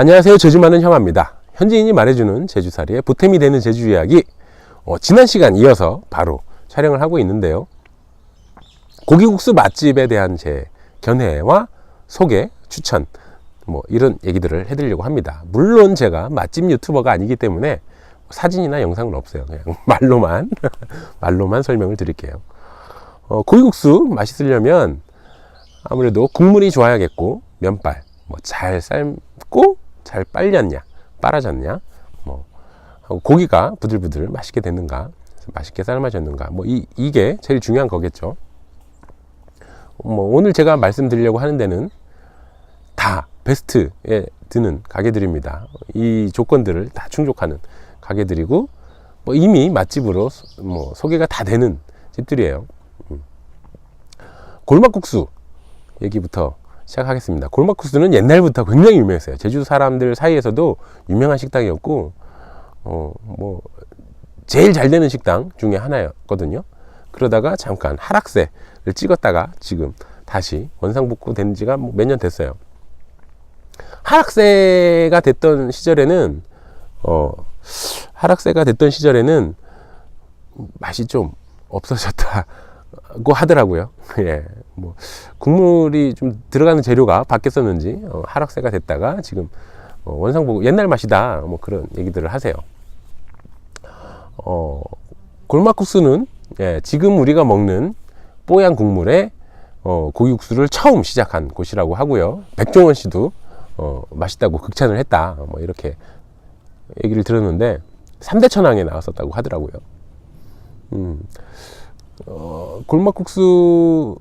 안녕하세요. 제주 많은 형아입니다. 현지인이 말해주는 제주살이의 보탬이 되는 제주 이야기. 지난 시간 이어서 바로 촬영을 하고 있는데요. 고기국수 맛집에 대한 제 견해와 소개, 추천 이런 얘기들을 해드리려고 합니다. 물론 제가 맛집 유튜버가 아니기 때문에 사진이나 영상은 없어요. 그냥 말로만 설명을 드릴게요. 고기국수 맛있으려면 아무래도 국물이 좋아야겠고, 면발 잘 삶고 잘 빨아졌냐, 고기가 부들부들 맛있게 됐는가, 맛있게 삶아졌는가, 이게 제일 중요한 거겠죠. 오늘 제가 말씀드리려고 하는 데는 다 베스트에 드는 가게들입니다. 이 조건들을 다 충족하는 가게들이고, 이미 맛집으로 소개가 다 되는 집들이에요. 골막국수 얘기부터 시작하겠습니다. 골막국수는 옛날부터 굉장히 유명했어요. 제주 사람들 사이에서도 유명한 식당이었고, 제일 잘 되는 식당 중에 하나였거든요. 그러다가 잠깐 하락세를 찍었다가 지금 다시 원상복구 된 지가 몇 년 됐어요. 하락세가 됐던 시절에는 맛이 좀 없어졌다고 하더라고요. 예, 국물이 좀 들어가는 재료가 바뀌었었는지 하락세가 됐다가 지금 원상복구, 옛날 맛이다, 그런 얘기들을 하세요. 골막국수는 지금 우리가 먹는 뽀얀 국물에 고기국수를 처음 시작한 곳이라고 하고요. 백종원 씨도 맛있다고 극찬을 했다, 이렇게 얘기를 들었는데 3대 천왕에 나왔었다고 하더라고요. 골막국수를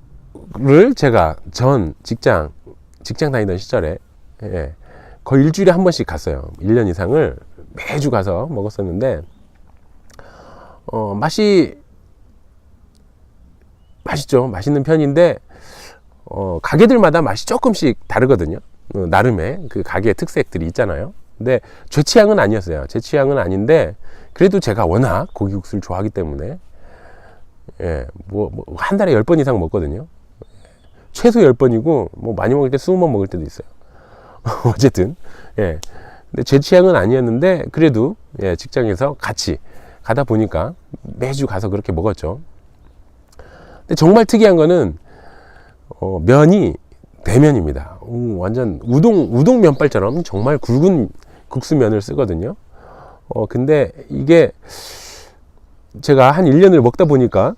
제가 전 직장 다니던 시절에 거의 일주일에 한 번씩 갔어요. 1년 이상을 매주 가서 먹었었는데, 맛있죠. 맛있는 편인데, 가게들마다 맛이 조금씩 다르거든요. 나름의 그 가게의 특색들이 있잖아요. 근데 제 취향은 아니었어요. 제 취향은 아닌데, 그래도 제가 워낙 고기국수를 좋아하기 때문에, 한 달에 10번 이상 먹거든요. 최소 10번이고, 많이 먹을 때 20번 먹을 때도 있어요. 어쨌든, 근데 제 취향은 아니었는데, 그래도, 직장에서 같이 가다 보니까 매주 가서 그렇게 먹었죠. 근데 정말 특이한 거는, 면이 대면입니다. 완전 우동 면발처럼 정말 굵은 국수면을 쓰거든요. 근데 이게 제가 한 1년을 먹다 보니까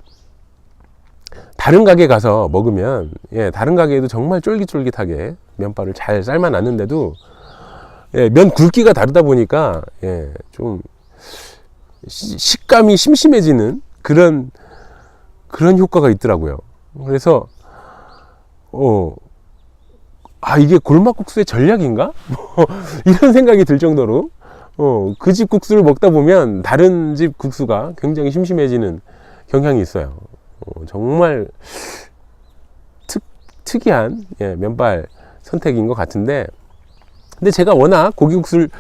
다른 가게 가서 먹으면, 다른 가게에도 정말 쫄깃쫄깃하게 면발을 잘 삶아놨는데도, 면 굵기가 다르다 보니까, 좀 식감이 심심해지는 그런 효과가 있더라고요. 그래서, 이게 골막국수의 전략인가? 이런 생각이 들 정도로, 그 집 국수를 먹다 보면 다른 집 국수가 굉장히 심심해지는 경향이 있어요. 정말 특이한 면발 선택인 것 같은데, 근데 제가 워낙 국수를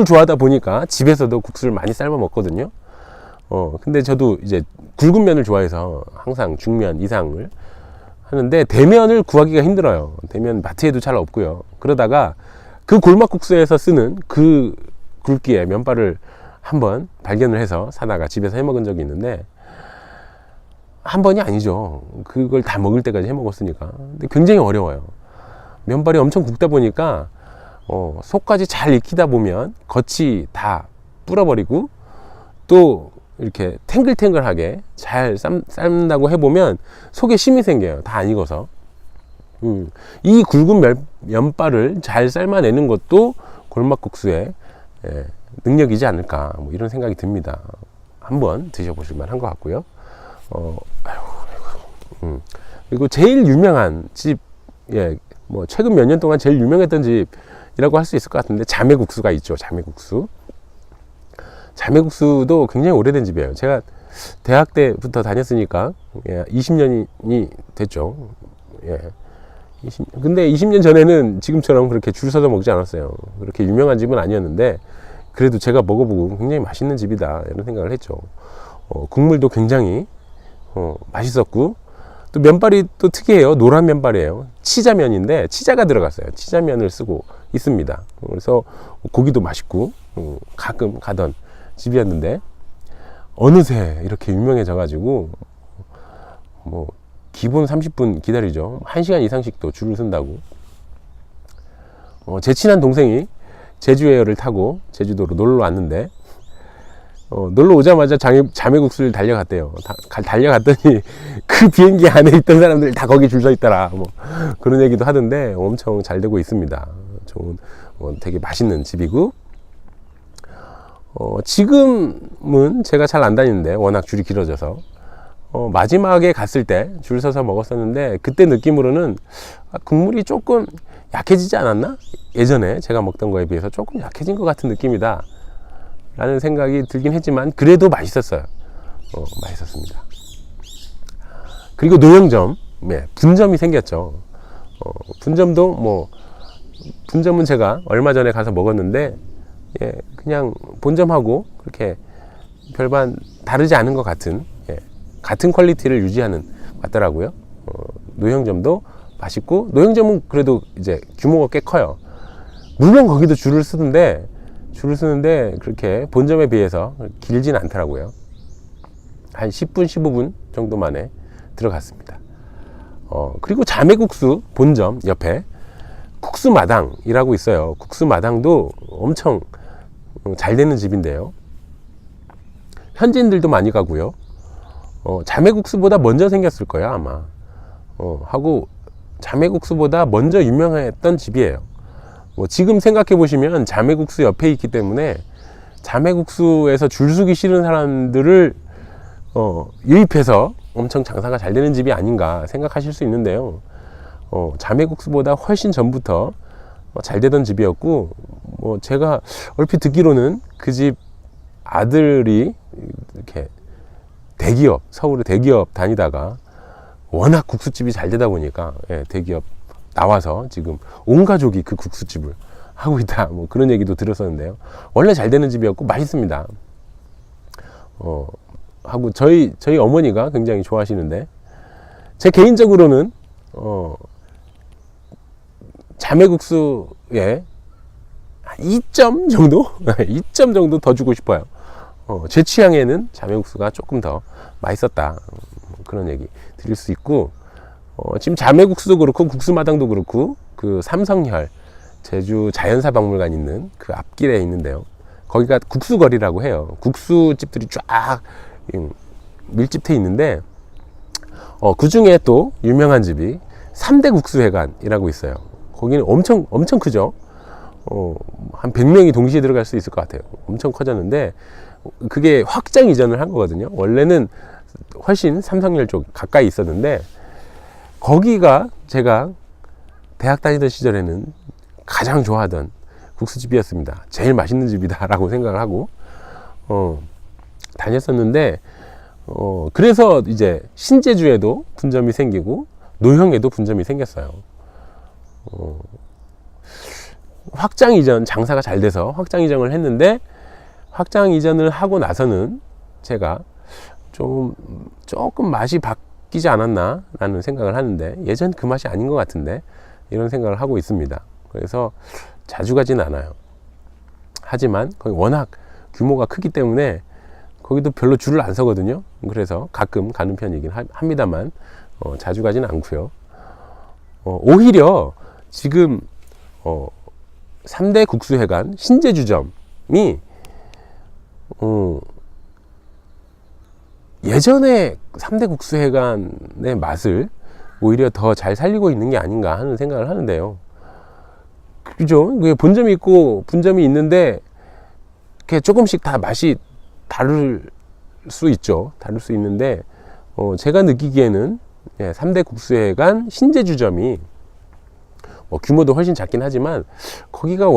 좋아하다 보니까 집에서도 국수를 많이 삶아 먹거든요. 근데 저도 이제 굵은 면을 좋아해서 항상 중면 이상을 하는데, 대면을 구하기가 힘들어요. 대면 마트에도 잘 없고요. 그러다가 그 골막국수에서 쓰는 그 굵기의 면발을 한번 발견을 해서 사다가 집에서 해 먹은 적이 있는데, 한 번이 아니죠. 그걸 다 먹을 때까지 해 먹었으니까. 근데 굉장히 어려워요. 면발이 엄청 굵다 보니까 속까지 잘 익히다 보면 겉이 다 불어버리고, 또 이렇게 탱글탱글하게 잘 삶는다고 해보면 속에 심이 생겨요. 다 안 익어서. 이 굵은 면발을 잘 삶아내는 것도 골막국수의 능력이지 않을까, 이런 생각이 듭니다. 한번 드셔보실 만한 것 같고요. 그리고 제일 유명한 집, 최근 몇 년 동안 제일 유명했던 집이라고 할 수 있을 것 같은데, 자매국수가 있죠. 자매국수도 굉장히 오래된 집이에요. 제가 대학 때부터 다녔으니까 20년이 됐죠. 근데 20년 전에는 지금처럼 그렇게 줄 서서 먹지 않았어요. 그렇게 유명한 집은 아니었는데, 그래도 제가 먹어보고 굉장히 맛있는 집이다, 이런 생각을 했죠. 국물도 굉장히 맛있었고, 또 면발이 또 특이해요. 노란 면발이에요. 치자면인데 치자가 들어갔어요. 치자면을 쓰고 있습니다. 그래서 고기도 맛있고 가끔 가던 집이었는데 어느새 이렇게 유명해져 가지고 뭐 기본 30분 기다리죠. 1시간 이상씩 또 줄을 쓴다고. 제 친한 동생이 제주에어를 타고 제주도로 놀러 왔는데 놀러 오자마자 자매국수를 달려갔대요. 달려갔더니 그 비행기 안에 있던 사람들 다 거기 줄 서 있더라. 뭐 그런 얘기도 하던데 엄청 잘 되고 있습니다. 좋은 되게 맛있는 집이고 지금은 제가 잘 안 다니는데 워낙 줄이 길어져서 마지막에 갔을 때 줄 서서 먹었었는데 그때 느낌으로는 국물이 조금 약해지지 않았나? 예전에 제가 먹던 거에 비해서 조금 약해진 것 같은 느낌이다 라는 생각이 들긴 했지만 그래도 맛있었어요. 맛있었습니다. 그리고 노영점, 분점이 생겼죠. 분점도 분점은 제가 얼마 전에 가서 먹었는데 그냥 본점하고 그렇게 별반 다르지 않은 것 같은 같은 퀄리티를 유지하는 것 같더라고요. 노영점도 맛있고 노영점은 그래도 이제 규모가 꽤 커요. 물론 거기도 줄을 쓰는데 그렇게 본점에 비해서 길진 않더라고요. 한 10분 15분 정도 만에 들어갔습니다. 그리고 자매국수 본점 옆에 국수마당이라고 있어요. 국수마당도 엄청 잘 되는 집인데요. 현지인들도 많이 가고요. 자매국수보다 먼저 생겼을 거예요, 아마. 하고 자매국수보다 먼저 유명했던 집이에요. 지금 생각해 보시면 자매국수 옆에 있기 때문에 자매국수에서 줄서기 싫은 사람들을 유입해서 엄청 장사가 잘 되는 집이 아닌가 생각하실 수 있는데요. 자매국수보다 훨씬 전부터 잘 되던 집이었고, 제가 얼핏 듣기로는 그 집 아들이 이렇게 대기업, 서울의 대기업 다니다가 워낙 국수집이 잘 되다 보니까 대기업 나와서 지금 온 가족이 그 국수집을 하고 있다, 그런 얘기도 들었었는데요. 원래 잘 되는 집이었고 맛있습니다. 하고 저희 어머니가 굉장히 좋아하시는데, 제 개인적으로는 자매국수에 2점 정도? 2점 정도 더 주고 싶어요. 제 취향에는 자매국수가 조금 더 맛있었다, 그런 얘기 드릴 수 있고, 지금 자매국수도 그렇고 국수마당도 그렇고 그 삼성혈 제주 자연사박물관 있는 그 앞길에 있는데요. 거기가 국수거리라고 해요. 국수집들이 쫙 밀집해 있는데 그 중에 또 유명한 집이 3대 국수회관이라고 있어요. 거기는 엄청 크죠. 한 100명이 동시에 들어갈 수 있을 것 같아요. 엄청 커졌는데 그게 확장 이전을 한 거거든요. 원래는 훨씬 삼성열 쪽 가까이 있었는데 거기가 제가 대학 다니던 시절에는 가장 좋아하던 국수집이었습니다. 제일 맛있는 집이다 라고 생각을 하고 다녔었는데 그래서 이제 신제주에도 분점이 생기고 노형에도 분점이 생겼어요. 확장 이전, 장사가 잘 돼서 확장 이전을 했는데 확장 이전을 하고 나서는 제가 조금 맛이 바뀌지 않았나 라는 생각을 하는데, 예전 그 맛이 아닌 것 같은데 이런 생각을 하고 있습니다. 그래서 자주 가진 않아요. 하지만 거기 워낙 규모가 크기 때문에 거기도 별로 줄을 안 서거든요. 그래서 가끔 가는 편이긴 합니다만 자주 가진 않고요. 오히려 지금 3대 국수회관 신제주점이 예전에 3대 국수회관의 맛을 오히려 더 잘 살리고 있는 게 아닌가 하는 생각을 하는데요. 그죠? 본점이 있고 분점이 있는데 이렇게 조금씩 다 맛이 다를 수 있죠. 다를 수 있는데 제가 느끼기에는 3대 국수회관 신제주점이 규모도 훨씬 작긴 하지만 거기가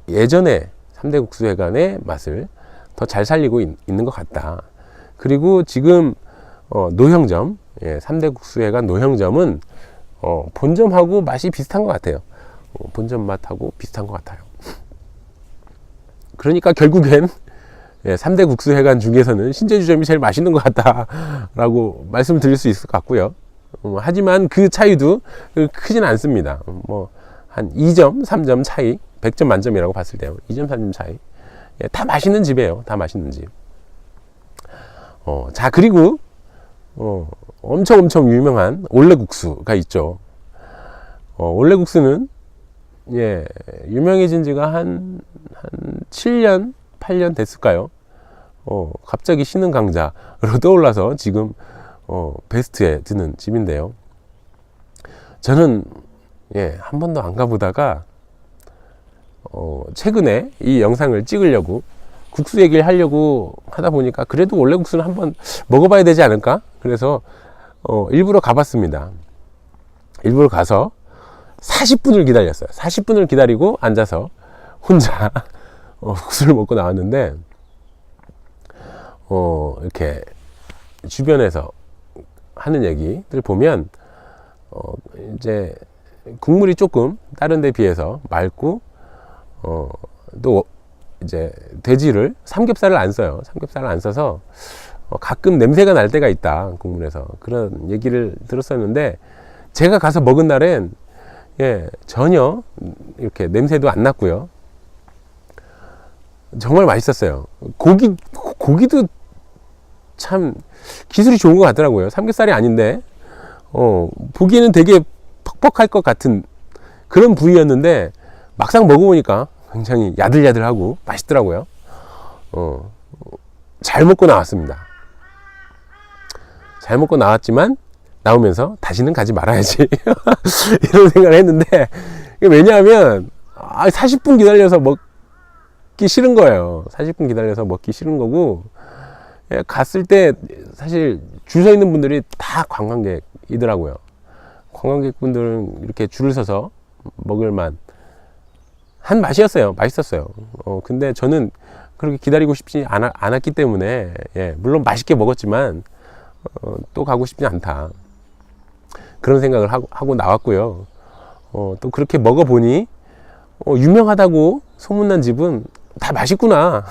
예전에 3대 국수회관의 맛을 더 잘 살리고 있는 것 같다. 그리고 지금 노형점, 3대 국수회관 노형점은 본점하고 맛이 비슷한 것 같아요. 본점 맛하고 비슷한 것 같아요. 그러니까 결국엔 3대 국수회관 중에서는 신제주점이 제일 맛있는 것 같다라고 말씀을 드릴 수 있을 것 같고요. 하지만 그 차이도 크진 않습니다. 한 2점, 3점 차이 100점 만점이라고 봤을 때요. 2점, 3점 차이. 예, 다 맛있는 집이에요. 다 맛있는 집. 자, 그리고, 엄청 유명한 올레국수가 있죠. 올레국수는, 예, 유명해진 지가 한 7년, 8년 됐을까요? 갑자기 신흥 강자로 떠올라서 지금, 베스트에 드는 집인데요. 저는, 예, 한 번도 안 가보다가, 최근에 이 영상을 찍으려고 국수 얘기를 하려고 하다 보니까 그래도 올레국수는 한번 먹어봐야 되지 않을까? 그래서 일부러 가봤습니다. 일부러 가서 40분을 기다렸어요. 40분을 기다리고 앉아서 혼자 국수를 먹고 나왔는데 이렇게 주변에서 하는 얘기들 보면 이제 국물이 조금 다른 데 비해서 맑고 또 이제 돼지를 삼겹살을 안 써요. 삼겹살을 안 써서 가끔 냄새가 날 때가 있다, 국물에서. 그런 얘기를 들었었는데 제가 가서 먹은 날엔 예, 전혀 이렇게 냄새도 안 났고요. 정말 맛있었어요. 고기도 참 기술이 좋은 것 같더라고요. 삼겹살이 아닌데 보기에는 되게 퍽퍽할 것 같은 그런 부위였는데 막상 먹어보니까 굉장히 야들야들하고 맛있더라고요. 잘 먹고 나왔습니다. 잘 먹고 나왔지만 나오면서 다시는 가지 말아야지 이런 생각을 했는데, 왜냐하면 40분 기다려서 먹기 싫은 거예요. 40분 기다려서 먹기 싫은 거고, 갔을 때 사실 줄 서 있는 분들이 다 관광객이더라고요. 관광객분들은 이렇게 줄을 서서 먹을만 한 맛이었어요. 맛있었어요. 근데 저는 그렇게 기다리고 싶지 않았기 때문에, 예, 물론 맛있게 먹었지만, 또 가고 싶지 않다. 그런 생각을 하고 나왔고요. 또 그렇게 먹어보니, 유명하다고 소문난 집은 다 맛있구나.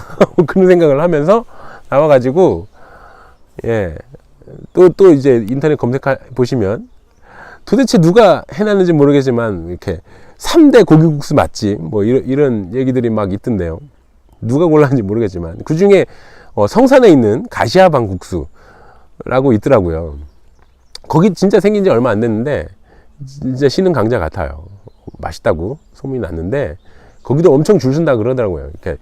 그런 생각을 하면서 나와가지고, 예, 또 이제 인터넷 검색해 보시면, 도대체 누가 해놨는지 모르겠지만, 이렇게 3대 고기국수 맛집, 뭐, 이런 얘기들이 막 있던데요. 누가 골랐는지 모르겠지만. 그 중에, 성산에 있는 가시아방 국수라고 있더라고요. 거기 진짜 생긴 지 얼마 안 됐는데, 진짜 신흥 강자 같아요. 맛있다고 소문이 났는데, 거기도 엄청 줄 선다 그러더라고요. 이렇게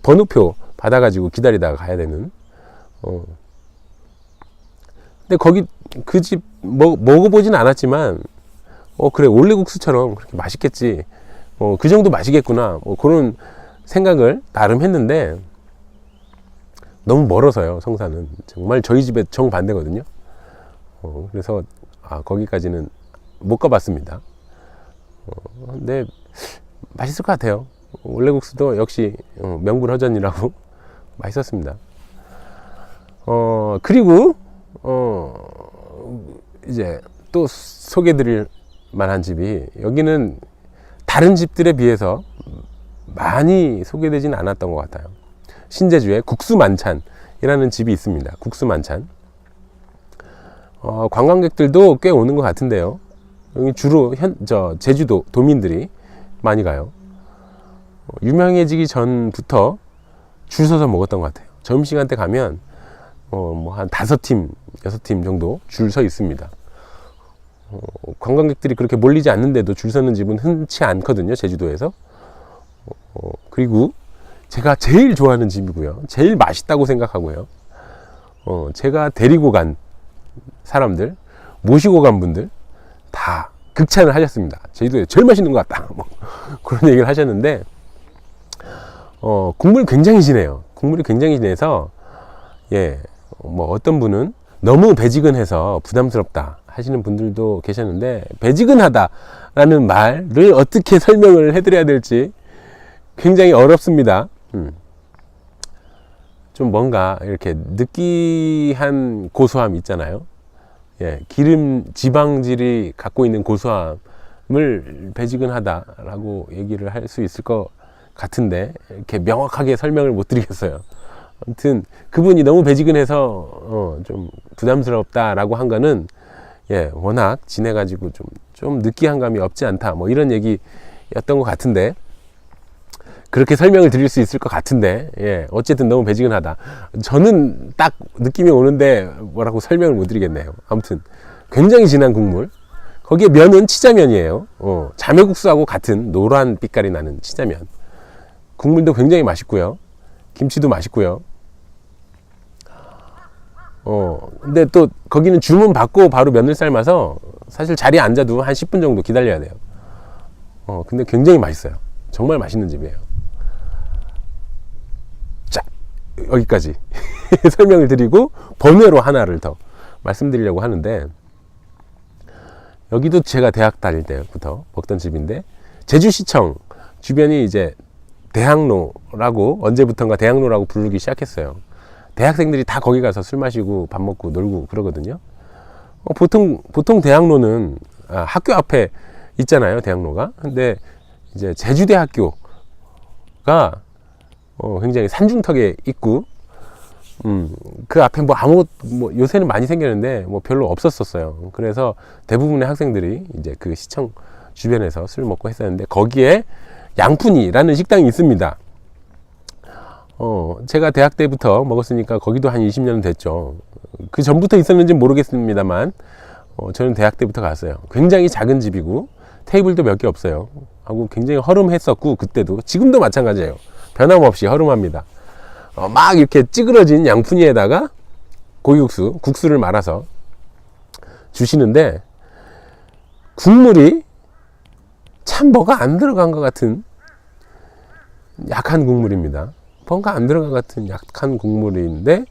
번호표 받아가지고 기다리다가 가야 되는. 근데 거기, 그 집 먹어보진 않았지만, 그래, 올레국수처럼 그렇게 맛있겠지. 그 정도 맛이겠구나. 그런 생각을 나름 했는데, 너무 멀어서요, 성산은. 정말 저희 집에 정반대거든요. 그래서, 거기까지는 못 가봤습니다. 근데, 맛있을 것 같아요. 올레국수도 역시, 명불허전이라고 맛있었습니다. 그리고, 이제 또 소개드릴 만한 집이, 여기는 다른 집들에 비해서 많이 소개되지는 않았던 것 같아요. 신제주에 국수만찬이라는 집이 있습니다. 국수만찬. 관광객들도 꽤 오는 것 같은데요. 여기 주로 제주도 도민들이 많이 가요. 유명해지기 전부터 줄 서서 먹었던 것 같아요. 점심시간 때 가면 뭐 한 5팀, 6팀 정도 줄 서 있습니다. 관광객들이 그렇게 몰리지 않는데도 줄 서는 집은 흔치 않거든요, 제주도에서. 그리고 제가 제일 좋아하는 집이고요. 제일 맛있다고 생각하고요. 제가 데리고 간 사람들, 모시고 간 분들 다 극찬을 하셨습니다. 제주도에 제일 맛있는 것 같다. 뭐 그런 얘기를 하셨는데, 국물이 굉장히 진해요. 국물이 굉장히 진해서, 예, 뭐 어떤 분은 너무 배지근해서 부담스럽다 하시는 분들도 계셨는데, 배지근하다라는 말을 어떻게 설명을 해드려야 될지 굉장히 어렵습니다. 좀 뭔가 이렇게 느끼한 고소함 있잖아요. 예, 지방질이 갖고 있는 고소함을 배지근하다라고 얘기를 할 수 있을 것 같은데, 이렇게 명확하게 설명을 못 드리겠어요. 아무튼 그분이 너무 배지근해서 좀 부담스럽다라고 한 거는, 예, 워낙 진해가지고 좀 느끼한 감이 없지 않다, 뭐 이런 얘기였던 것 같은데, 그렇게 설명을 드릴 수 있을 것 같은데, 예, 어쨌든 너무 배지근하다. 저는 딱 느낌이 오는데 뭐라고 설명을 못 드리겠네요. 아무튼 굉장히 진한 국물. 거기에 면은 치자면이에요. 자매국수하고 같은 노란 빛깔이 나는 치자면. 국물도 굉장히 맛있고요. 김치도 맛있고요. 근데 또 거기는 주문 받고 바로 면을 삶아서 사실 자리에 앉아도 한 10분 정도 기다려야 돼요. 근데 굉장히 맛있어요. 정말 맛있는 집이에요. 자, 여기까지 설명을 드리고 번외로 하나를 더 말씀드리려고 하는데, 여기도 제가 대학 다닐 때부터 먹던 집인데, 제주시청 주변이 이제 대학로라고, 언제부턴가 대학로라고 부르기 시작했어요. 대학생들이 다 거기 가서 술 마시고 밥 먹고 놀고 그러거든요. 보통 대학로는 학교 앞에 있잖아요, 대학로가. 근데 이제 제주대학교가 굉장히 산중턱에 있고, 그 앞에 요새는 많이 생겼는데 별로 없었었어요. 그래서 대부분의 학생들이 이제 그 시청 주변에서 술 먹고 했었는데, 거기에 양푼이라는 식당이 있습니다. 제가 대학 때부터 먹었으니까 거기도 한 20년 됐죠. 그 전부터 있었는지 모르겠습니다만, 저는 대학 때부터 갔어요. 굉장히 작은 집이고 테이블도 몇 개 없어요. 하고 굉장히 허름했었고, 그때도 지금도 마찬가지예요. 변함없이 허름합니다. 막 이렇게 찌그러진 양푼이에다가 국수를 말아서 주시는데, 국물이 참 뭐가 안 들어간 것 같은 약한 국물입니다. 뭔가 안 들어간 것 같은 약한 국물인데,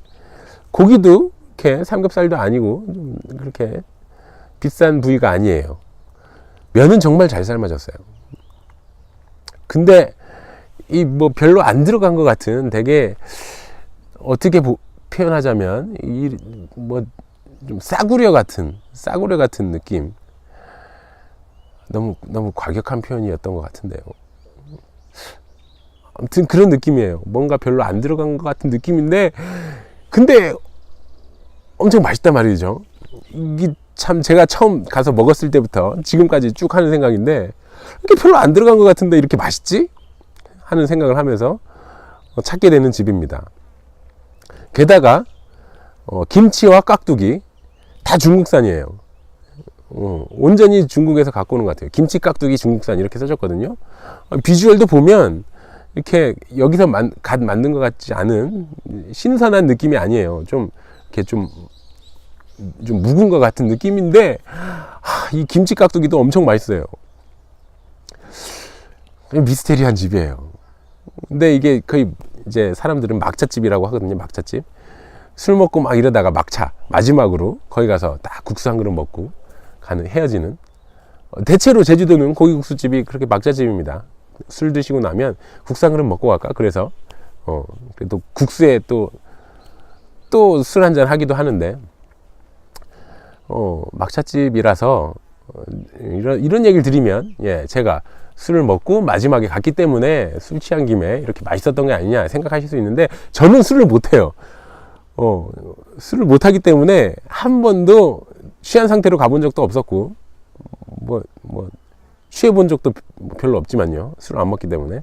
고기도 이렇게 삼겹살도 아니고 좀 그렇게 비싼 부위가 아니에요. 면은 정말 잘 삶아졌어요. 근데 별로 안 들어간 것 같은, 되게 어떻게 표현하자면 좀 싸구려 같은 느낌. 너무 과격한 표현이었던 것 같은데요. 아무튼 그런 느낌이에요. 뭔가 별로 안 들어간 것 같은 느낌인데, 근데 엄청 맛있단 말이죠. 이게 참 제가 처음 가서 먹었을 때부터 지금까지 쭉 하는 생각인데, 이렇게 별로 안 들어간 것 같은데 이렇게 맛있지? 하는 생각을 하면서 찾게 되는 집입니다. 게다가 김치와 깍두기 다 중국산이에요. 온전히 중국에서 갖고 오는 것 같아요. 김치, 깍두기 중국산 이렇게 써졌거든요. 비주얼도 보면 이렇게 여기서 갓 만든 것 같지 않은 신선한 느낌이 아니에요. 좀 이렇게 좀 묵은 것 같은 느낌인데, 이 김치 깍두기도 엄청 맛있어요. 미스테리한 집이에요. 근데 이게 거의 이제 사람들은 막차집이라고 하거든요. 막차집. 술 먹고 막 이러다가 막차 마지막으로 거기 가서 딱 국수 한 그릇 먹고 헤어지는. 대체로 제주도는 고기국수집이 그렇게 막차집입니다. 술 드시고 나면 국수 한 그릇 먹고 갈까? 그래서 그래도 국수에 또 술 한잔 하기도 하는데, 막차집이라서 이런 얘기를 드리면, 예, 제가 술을 먹고 마지막에 갔기 때문에 술 취한 김에 이렇게 맛있었던 게 아니냐 생각하실 수 있는데, 저는 술을 못해요. 술을 못하기 때문에 한 번도 취한 상태로 가본 적도 없었고, 취해본 적도 별로 없지만요. 술을 안 먹기 때문에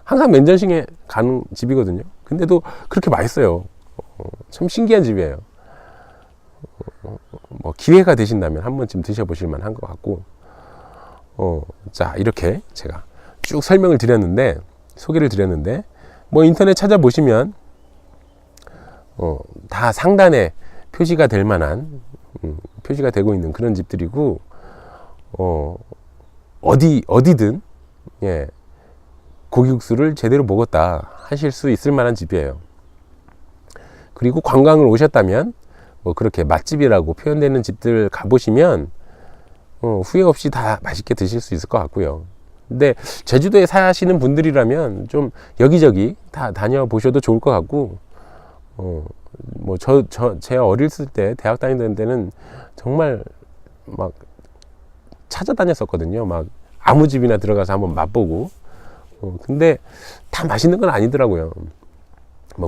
항상 맨전싱에 가는 집이거든요. 근데도 그렇게 맛있어요. 참 신기한 집이에요. 기회가 되신다면 한 번쯤 드셔보실 만한 것 같고, 자, 이렇게 제가 쭉 소개를 드렸는데, 인터넷 찾아보시면 다 상단에 표시가 될 만한, 표시가 되고 있는 그런 집들이고, 어디든, 예, 고기국수를 제대로 먹었다 하실 수 있을 만한 집이에요. 그리고 관광을 오셨다면 그렇게 맛집이라고 표현되는 집들 가보시면 후회 없이 다 맛있게 드실 수 있을 것 같고요. 근데 제주도에 사시는 분들이라면 좀 여기저기 다 다녀보셔도 좋을 것 같고, 제 어렸을 때, 대학 다니던 때는 정말 막 찾아다녔었거든요. 막 아무 집이나 들어가서 한번 맛보고. 근데 다 맛있는 건 아니더라고요.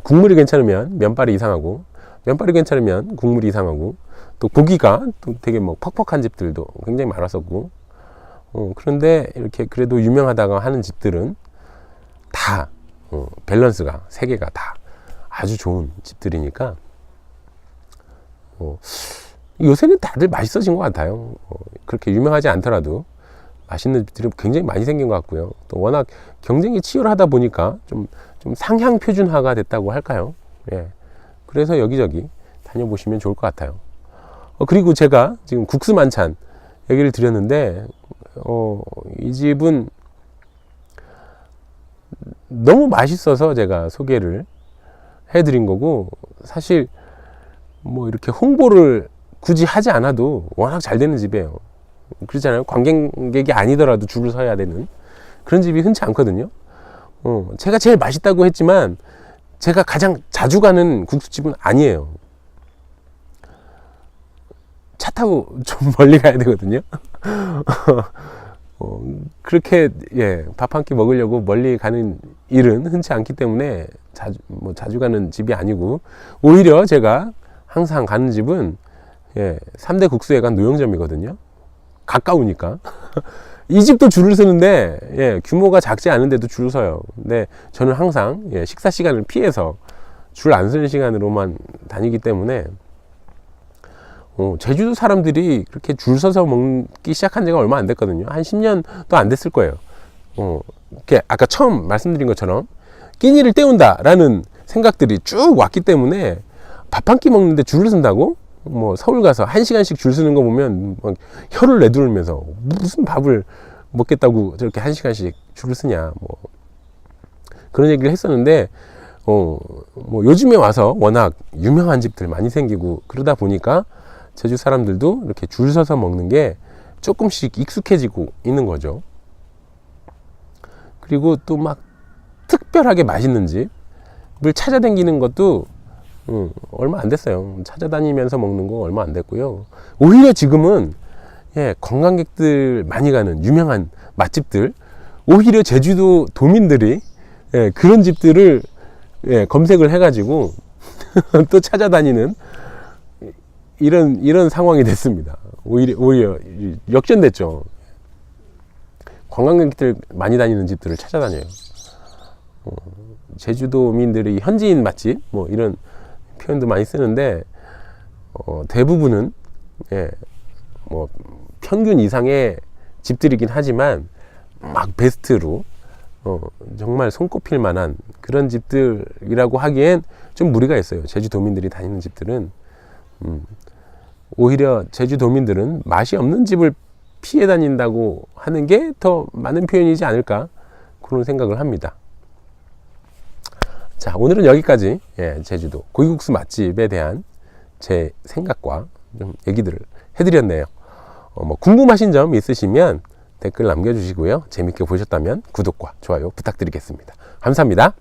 국물이 괜찮으면 면발이 이상하고, 면발이 괜찮으면 국물이 이상하고, 또 고기가 또 되게 퍽퍽한 집들도 굉장히 많았었고, 그런데 이렇게 그래도 유명하다고 하는 집들은 다 밸런스가 세 개가 다 아주 좋은 집들이니까 요새는 다들 맛있어진 것 같아요. 그렇게 유명하지 않더라도 맛있는 집들이 굉장히 많이 생긴 것 같고요. 또 워낙 경쟁이 치열하다 보니까 좀 상향 표준화가 됐다고 할까요? 예. 그래서 여기저기 다녀보시면 좋을 것 같아요. 그리고 제가 지금 국수 만찬 얘기를 드렸는데, 이 집은 너무 맛있어서 제가 소개를 해드린 거고, 사실 뭐 이렇게 홍보를 굳이 하지 않아도 워낙 잘 되는 집이에요. 그렇잖아요. 관광객이 아니더라도 줄을 서야 되는 그런 집이 흔치 않거든요. 제가 제일 맛있다고 했지만 제가 가장 자주 가는 국수집은 아니에요. 차 타고 좀 멀리 가야 되거든요. 그렇게 밥 한 끼 먹으려고 멀리 가는 일은 흔치 않기 때문에 자주 가는 집이 아니고, 오히려 제가 항상 가는 집은 3대 국수회관 노영점이거든요. 가까우니까. 이 집도 줄을 서는데 규모가 작지 않은데도 줄을 서요. 근데 저는 항상 식사 시간을 피해서 줄 안 서는 시간으로만 다니기 때문에 제주도 사람들이 그렇게 줄 서서 먹기 시작한 지가 얼마 안 됐거든요. 한 10년도 안 됐을 거예요. 이렇게 아까 처음 말씀드린 것처럼 끼니를 때운다라는 생각들이 쭉 왔기 때문에 밥 한 끼 먹는데 줄을 선다고? 뭐 서울 가서 1시간씩 줄 서는 거 보면 막 혀를 내두르면서 무슨 밥을 먹겠다고 저렇게 1시간씩 줄을 서냐, 뭐 그런 얘기를 했었는데, 뭐 요즘에 와서 워낙 유명한 집들 많이 생기고 그러다 보니까 제주 사람들도 이렇게 줄 서서 먹는 게 조금씩 익숙해지고 있는 거죠. 그리고 또 막 특별하게 맛있는 집을 찾아다니는 것도 얼마 안 됐어요. 찾아다니면서 먹는 거 얼마 안 됐고요. 오히려 지금은 관광객들 많이 가는 유명한 맛집들, 오히려 제주도 도민들이 그런 집들을 검색을 해가지고 또 찾아다니는 이런 상황이 됐습니다. 오히려 역전됐죠. 관광객들 많이 다니는 집들을 찾아다녀요. 제주도민들이 현지인 맛집 뭐 이런 표현도 많이 쓰는데, 대부분은 뭐 평균 이상의 집들이긴 하지만 막 베스트로 정말 손꼽힐 만한 그런 집들이라고 하기엔 좀 무리가 있어요. 제주도민들이 다니는 집들은. 오히려 제주도민들은 맛이 없는 집을 피해 다닌다고 하는 게 더 맞는 표현이지 않을까, 그런 생각을 합니다. 자, 오늘은 여기까지 제주도 고기국수 맛집에 대한 제 생각과 좀 얘기들을 해드렸네요. 뭐 궁금하신 점 있으시면 댓글 남겨주시고요. 재밌게 보셨다면 구독과 좋아요 부탁드리겠습니다. 감사합니다.